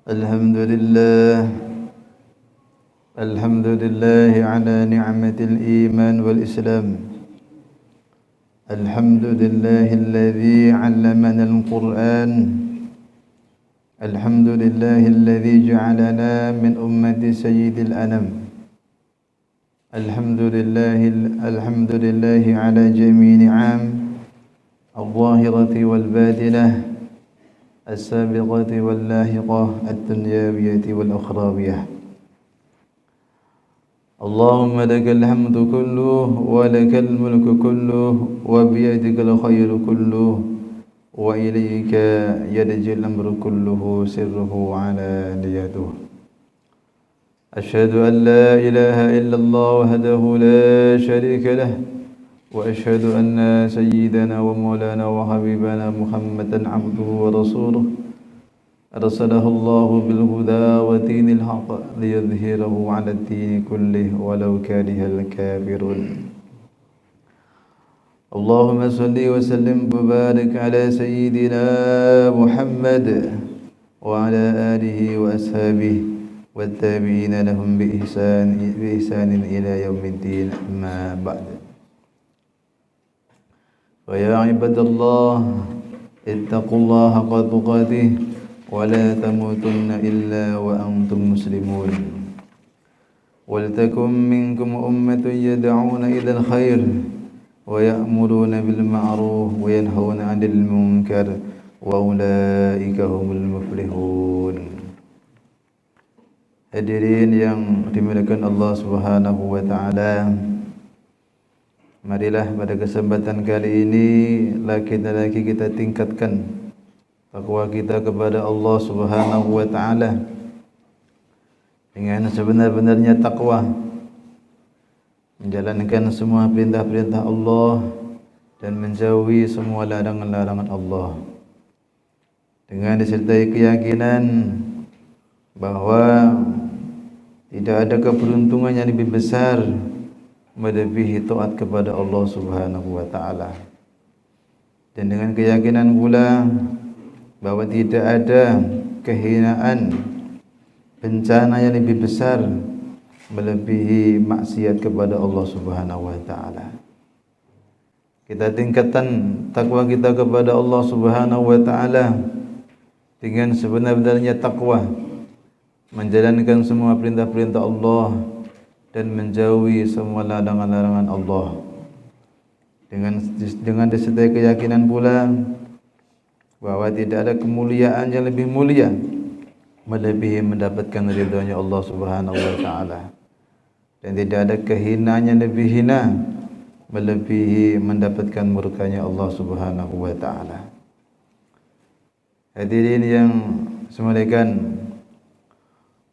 الحمد لله الحمد لله على نعمة الإيمان والإسلام. الحمد لله الذي علمنا القرآن. الحمد لله الذي جعلنا من أمة سيد الأنام. الحمد لله على جميع نعم الظاهرة والباطنة، السابقة واللاحقة، الدنيوية والأخروية. اللهم لك الحمد كله ولك الملك كله وبيدك الخير كله وإليك يرجع الأمر كله سره وعلانيته. أشهد أن لا إله إلا الله وحده لا شريك له، وأشهد أن سيدنا ومولانا وحبيبنا محمدا عبده ورسوله أرسله الله بالهدى ودين الحق ليظهره على الدين كله ولو كره الكافرون. اللهم صل وسلم وبارك على سيدنا محمد وعلى آله وأصحابه والتابعين لهم بإحسان إلى يوم الدين. أما بعد، ويا عباد الله اتقوا الله حق تقاته ولا تموتن إلا وأنتم مسلمون. ولتكن منكم أمة يدعون إلى الخير ويأمرون بالمعروف وينهون عن المنكر وأولئك هم المفلحون. Hadirin yang dimuliakan Allah Subhanahu wa taala, marilah pada kesempatan kali ini lagi kita tingkatkan takwa kita kepada Allah Subhanahu wa taala dengan sebenar-benarnya takwa, menjalankan semua perintah-perintah Allah dan menjauhi semua larangan-larangan Allah, dengan disertai keyakinan bahwa tidak ada keberuntungan yang lebih besar melebihi taat kepada Allah Subhanahu wa taala, dan dengan keyakinan pula bahwa tidak ada kehinaan, bencana yang lebih besar melebihi maksiat kepada Allah Subhanahu wa taala. Kita tingkatkan takwa kita kepada Allah Subhanahu wa taala dengan sebenar-benarnya takwa, menjalankan semua perintah-perintah Allah dan menjauhi semua larangan-larangan Allah, dengan disertai keyakinan pula bahwa tidak ada kemuliaan yang lebih mulia melebihi mendapatkan ridhonya Allah Subhanahu wa taala, dan tidak ada kehinaan yang lebih hina melebihi mendapatkan murkanya Allah Subhanahu wa taala. Hadirin yang semuliakan,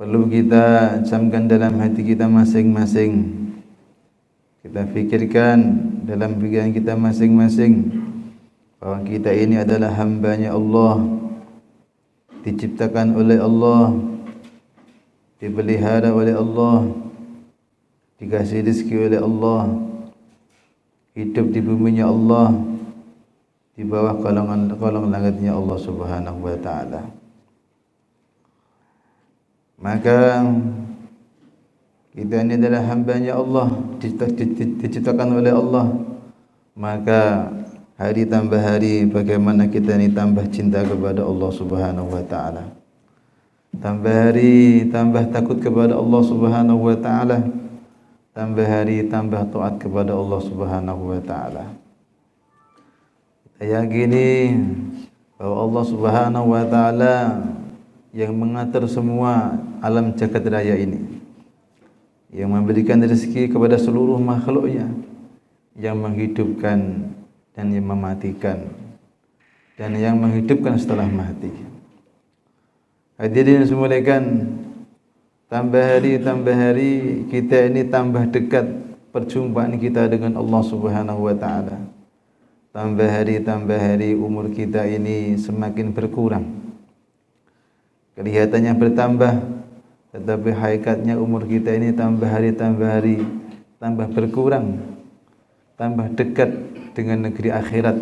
perlu kita camkan dalam hati kita masing-masing, kita fikirkan dalam pikiran kita masing-masing bahwa kita ini adalah hambanya Allah, diciptakan oleh Allah, dipelihara oleh Allah, dikasih rezeki oleh Allah, hidup di buminya Allah, di bawah kolong langitnya Allah Subhanahu wa taala. Maka kita ini adalah hambanya Allah, diciptakan oleh Allah. Maka hari tambah hari bagaimana kita ini tambah cinta kepada Allah Subhanahu wa taala, tambah hari tambah takut kepada Allah Subhanahu wa taala, tambah hari tambah taat kepada Allah Subhanahu wa taala. Kita yakini bahwa Allah Subhanahu wa taala yang mengatur semua alam jagat raya ini, yang memberikan rezeki kepada seluruh makhluknya, yang menghidupkan dan yang mematikan, dan yang menghidupkan setelah mati. Hadirin semuliakan, tambah hari kita ini tambah dekat perjumpaan kita dengan Allah Subhanahu wa taala. Tambah hari umur kita ini semakin berkurang. Kelihatannya bertambah, tetapi hakikatnya umur kita ini tambah hari tambah berkurang, tambah dekat dengan negeri akhirat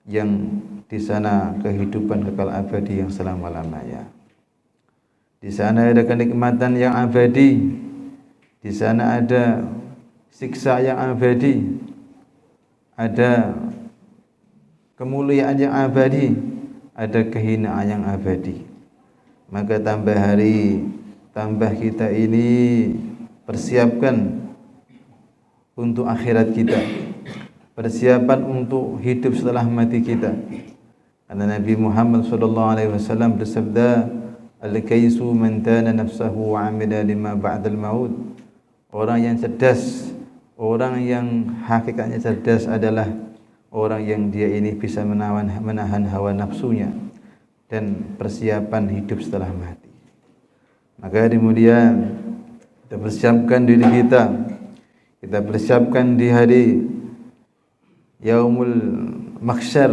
yang di sana kehidupan kekal abadi yang selama-lamanya. Di sana ada kenikmatan yang abadi, di sana ada siksa yang abadi, ada kemuliaan yang abadi, ada kehinaan yang abadi. Maka tambah hari, tambah kita ini persiapkan untuk akhirat kita, persiapan untuk hidup setelah mati kita. Karena Nabi Muhammad SAW bersabda, al-kaisu man tana nafsahu wa amila lima ba'dal maut. Orang yang cerdas, orang yang hakikatnya cerdas adalah orang yang dia ini bisa menahan hawa nafsunya dan persiapan hidup setelah mati. Maka kemudian kita persiapkan diri kita, kita persiapkan di hari Yaumul Mahsyar.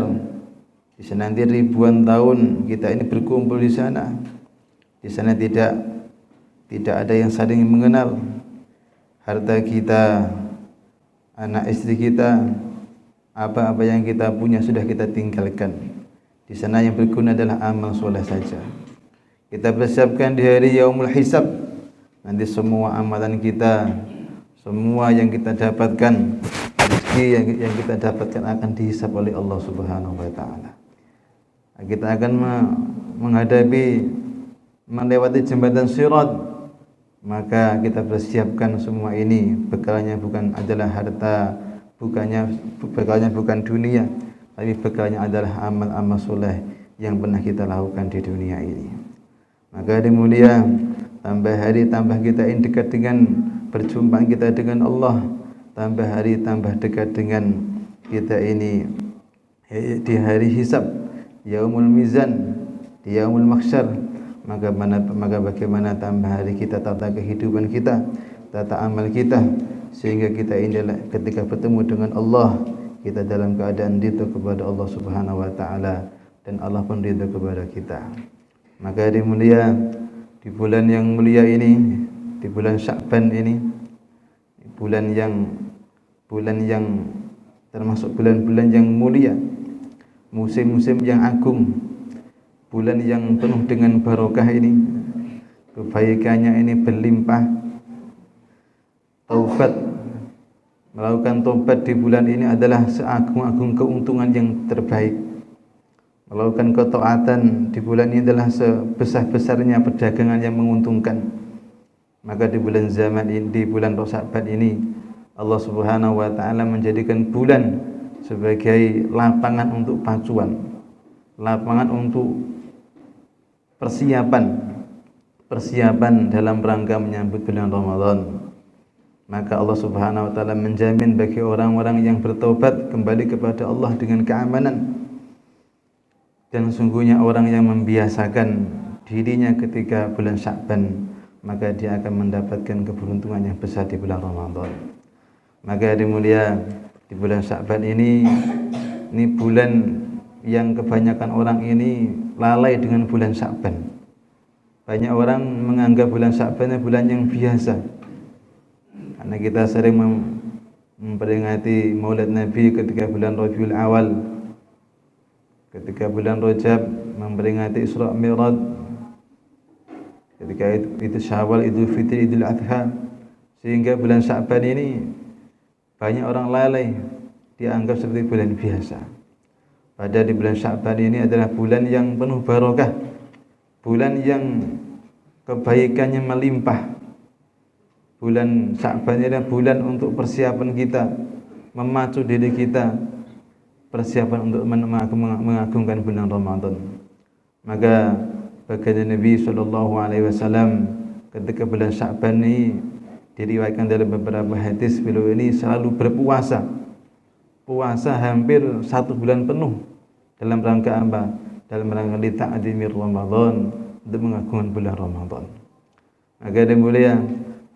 Di sana nanti ribuan tahun kita ini berkumpul di sana. Di sana tidak ada yang saling mengenal. Harta kita, anak istri kita, apa-apa yang kita punya sudah kita tinggalkan. Di sana yang berguna adalah amal soleh saja. Kita persiapkan di hari Yaumul Hisab. Nanti semua amalan kita, semua yang kita dapatkan, rezeki yang kita dapatkan akan dihisab oleh Allah Subhanahu wa taala. Kita akan melewati jembatan Sirat, maka kita persiapkan semua ini. Bekalnya bukan adalah harta, bekalnya bukan dunia, tapi bekalnya adalah amal-amal soleh yang pernah kita lakukan di dunia ini. Maka mulia, tambah hari tambah kita ini dekat dengan perjumpaan kita dengan Allah, tambah hari tambah dekat dengan kita ini di hari hisab, Yaumul Mizan, di Yaumul Mahsyar. Maka bagaimana tambah hari kita, tata kehidupan kita, tata amal kita, sehingga kita ini ketika bertemu dengan Allah, kita dalam keadaan ridha kepada Allah Subhanahu wa taala, dan Allah pun ridha kepada kita. Maka hari mulia, di bulan yang mulia ini, di bulan Sya'ban ini, bulan yang termasuk bulan-bulan yang mulia, musim-musim yang agung, bulan yang penuh dengan barokah ini, kebaikannya ini berlimpah. Taubat, melakukan taubat di bulan ini adalah seagung-agung keuntungan yang terbaik. Melakukan ketaatan di bulan ini adalah sebesar-besarnya perdagangan yang menguntungkan. Maka di bulan zaman ini, di bulan Sya'ban ini, Allah Subhanahu wa taala menjadikan bulan sebagai lapangan untuk pacuan, lapangan untuk persiapan dalam rangka menyambut bulan Ramadan. Maka Allah Subhanahu wa taala menjamin bagi orang-orang yang bertobat kembali kepada Allah dengan keamanan. Dan sungguhnya orang yang membiasakan dirinya ketika bulan Sya'ban, maka dia akan mendapatkan keberuntungan yang besar di bulan Ramadan. Maka hari mulia, di bulan Sya'ban ini bulan yang kebanyakan orang ini lalai dengan bulan Sya'ban. Banyak orang menganggap bulan Sya'ban bulan yang biasa, karena kita sering memperingati Maulid Nabi ketika bulan Rabiul Awal, ketika bulan Rajab memperingati Isra Mi'raj, ketika itu Syawal, Idul Fitri, Idul Adha, sehingga bulan Sya'ban ini banyak orang lalai, dianggap seperti bulan biasa. Padahal di bulan Sya'ban ini adalah bulan yang penuh barokah, bulan yang kebaikannya melimpah. Bulan Sya'ban ini adalah bulan untuk persiapan kita, memacu diri kita, persiapan untuk mengagungkan bulan Ramadan. Maka baginda Nabi SAW ketika bulan Sya'ban ini diriwayatkan dalam beberapa hadis, beliau ini selalu berpuasa, puasa hampir 1 bulan penuh. Dalam rangka apa? Dalam rangka lita'adimir Ramadan, untuk mengagungkan bulan Ramadan. Maka ada mulia,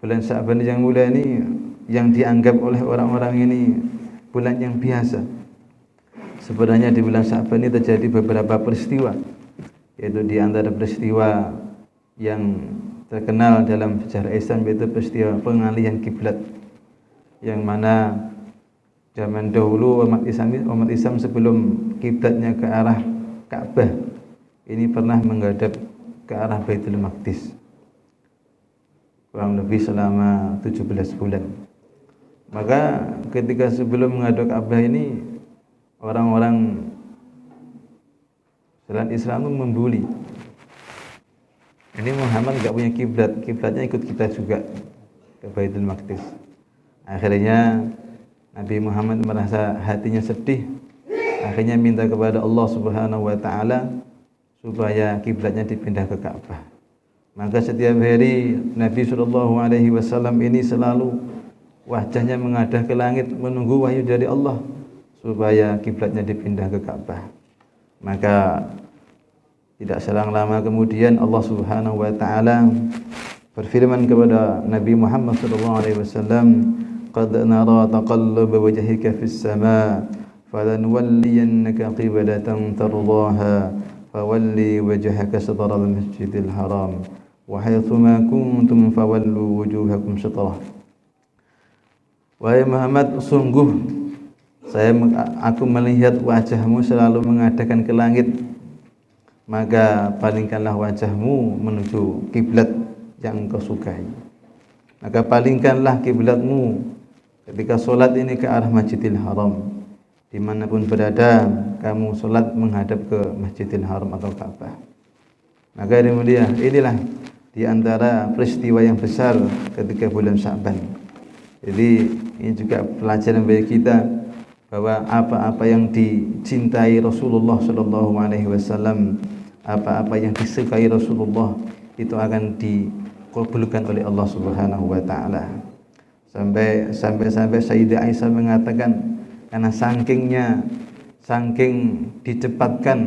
bulan Sya'ban yang mulia ini, yang dianggap oleh orang-orang ini bulan yang biasa. Sebenarnya di bulan Sya'ban ini terjadi beberapa peristiwa, yaitu di antara peristiwa yang terkenal dalam sejarah Islam, yaitu peristiwa pengalihan kiblat, yang mana zaman dahulu umat Islam sebelum kiblatnya ke arah Ka'bah ini pernah menghadap ke arah Baitul Maqdis. kurang lebih selama 17 bulan. Maka ketika sebelum menghadap Ka'bah ini, orang-orang selain Islam itu membuli. Ini Muhammad enggak punya kiblat, kiblatnya ikut kita juga ke Baitul Maqdis. Akhirnya Nabi Muhammad merasa hatinya sedih. Akhirnya minta kepada Allah Subhanahu wa taala supaya kiblatnya dipindah ke Ka'bah. Maka setiap hari Nabi sallallahu alaihi wasallam ini selalu wajahnya menghadap ke langit menunggu wahyu dari Allah supaya kiblatnya dipindah ke Ka'bah. Maka tidak selang lama kemudian Allah Subhanahu wa taala berfirman kepada Nabi Muhammad sallallahu alaihi wasallam, "Qad nara taqallaba wajhika fis sama, falanwalliyannaka qiblatan tardaha, fawalli wajhaka shatral masjidil haram, wa haitsuma kuntum fawallu wujuhakum syatrah." Wahai Muhammad, sungguh aku melihat wajahmu selalu menghadapkan ke langit, maka palingkanlah wajahmu menuju kiblat yang engkau sukai. Maka palingkanlah kiblatmu ketika solat ini ke arah Masjidil Haram. Dimanapun berada, kamu solat menghadap ke Masjidil Haram atau Ka'bah. Maka inilah di antara peristiwa yang besar ketika bulan Sya'ban. Jadi ini juga pelajaran bagi kita bahwa apa-apa yang dicintai Rasulullah sallallahu alaihi wasallam, apa-apa yang disukai Rasulullah itu akan dikabulkan oleh Allah Subhanahu wa taala. Sampai Sayyidah Aisyah mengatakan karena saking dicepatkan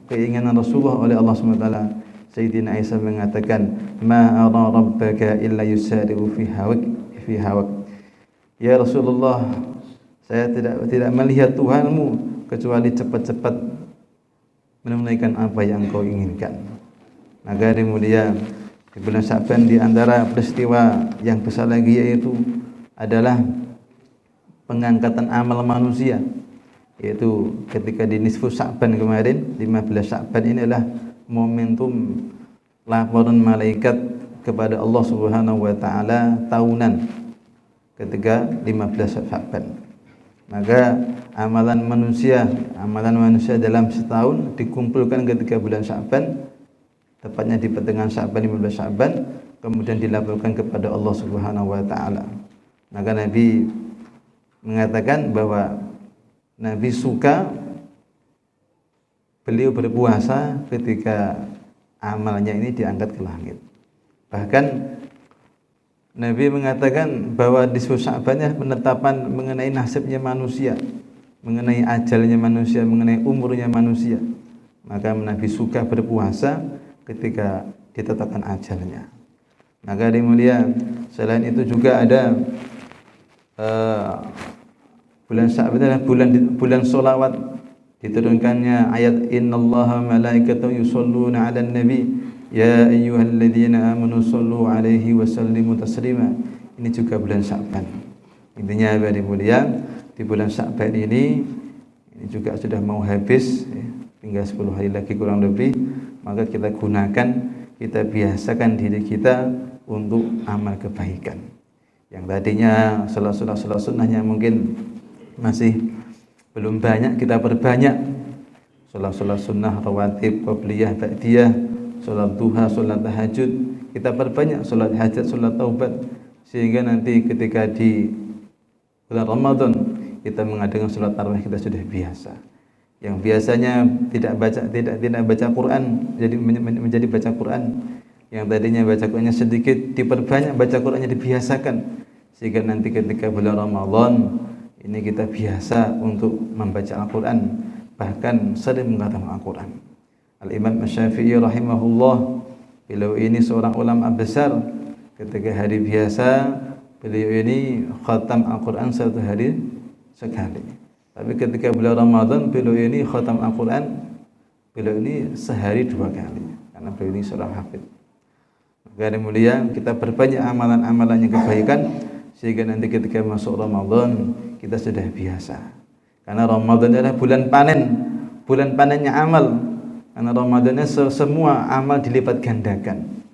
keinginan Rasulullah oleh Allah Subhanahu wa taala, Sayyidina Aisyah mengatakan, "Ma ara rabbaka illa yusari'u fi hawak." Ya Rasulullah, saya tidak melihat Tuhanmu kecuali cepat-cepat menunaikan apa yang Engkau inginkan. Maka mulia di bulan Sya'ban di antara peristiwa yang besar lagi yaitu adalah pengangkatan amal manusia, yaitu ketika di nisfu Sya'ban kemarin, 15 Sya'ban ini adalah momentum laporan malaikat kepada Allah Subhanahu wa taala tahunan ketika 15 Sya'ban. Maka amalan manusia dalam setahun dikumpulkan ketika bulan Sya'ban, tepatnya di pertengahan Sya'ban, 15 Sya'ban, kemudian dilaporkan kepada Allah Subhanahu wa taala. Maka Nabi mengatakan bahwa Nabi suka beliau berpuasa ketika amalnya ini diangkat ke langit. Bahkan Nabi mengatakan bahwa di Sya'bannya penetapan mengenai nasibnya manusia, mengenai ajalnya manusia, mengenai umurnya manusia. Maka Nabi suka berpuasa ketika ditetapkan ajalnya. Maka mulia, selain itu juga ada bulan Sya'ban adalah bulan sholawat. Diturunkannya ayat innallaha malaikatahu yusholluna 'alan nabi ya ayyuhalladzina amanu shollu 'alaihi wa sallimu taslima. Ini juga bulan Sya'ban. Intinya dari mulia di bulan Sya'ban ini juga sudah mau habis ya, tinggal 10 hari lagi kurang lebih. Maka kita gunakan, kita biasakan diri kita untuk amal kebaikan. Yang tadinya salat sunnahnya mungkin masih belum banyak, kita perbanyak. Salat sunnah rawatib, qabliyah, ba'diyah, salat duha, salat tahajud, kita perbanyak, salat hajat, salat taubat, sehingga nanti ketika di bulan Ramadan kita mengadakan salat tarawih kita sudah biasa. Yang biasanya tidak baca Quran jadi menjadi baca Quran. Yang tadinya baca Qurannya sedikit diperbanyak, baca Qurannya dibiasakan, sehingga nanti ketika bulan Ramadan ini kita biasa untuk membaca Al-Quran, bahkan sering mengatakan Al-Quran. Al-Imam Asy-Syafi'i rahimahullah, beliau ini seorang ulama besar. Ketika hari biasa, beliau ini khatam Al-Quran satu hari sekali. Tapi ketika bulan Ramadan, beliau ini khatam Al-Quran, beliau ini sehari 2 kali, karena beliau ini seorang hafidz. Maka mulia, kita perbanyak amalan-amalan yang kebaikan, sehingga nanti ketika masuk Ramadan kita sudah biasa. Karena Ramadan adalah bulan panennya amal. Karena Ramadannya semua amal dilipat gandakan.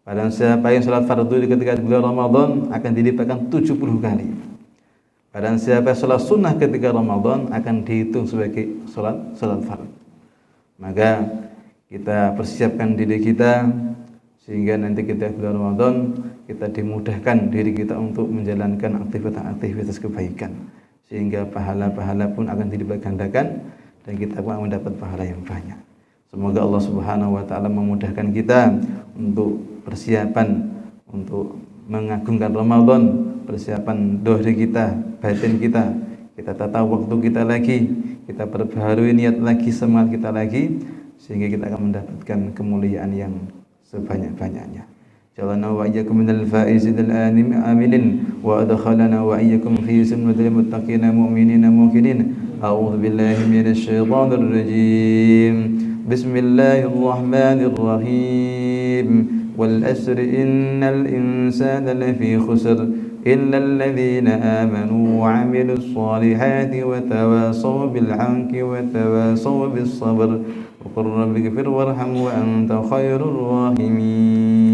Barang siapa yang salat fardu di ketika bulan Ramadan akan dilipatkan 70 kali. Barang siapa salat sunnah ketika Ramadan akan dihitung sebagai salat fardu. Maka kita persiapkan diri kita sehingga nanti kita bulan Ramadan kita dimudahkan diri kita untuk menjalankan aktivitas kebaikan, sehingga pahala-pahala pun akan dilipat gandakan dan kita pun akan mendapat pahala yang banyak. Semoga Allah Subhanahu wa taala memudahkan kita untuk persiapan untuk mengagungkan Ramadan, persiapan dohri kita, batin kita, kita tata waktu kita lagi, kita perbaharui niat lagi, semangat kita lagi, sehingga kita akan mendapatkan kemuliaan yang sebanyak-banyaknya. Jalana wa iyyakum minal faizil aminin wa adkhalana wa iyyakum fi zumratil muttaqin mu'minin muqinin. A'udzu billahi minasy syaithanir rajim. Bismillahirrahmanirrahim. Wal asri innal insana lafi khusr illa alladhina amanu wa 'amilus solihati wa tawasaw bil haqqi wa tawasaw bis sabr. Qur rabbighfir warham wa anta khairur rahimin.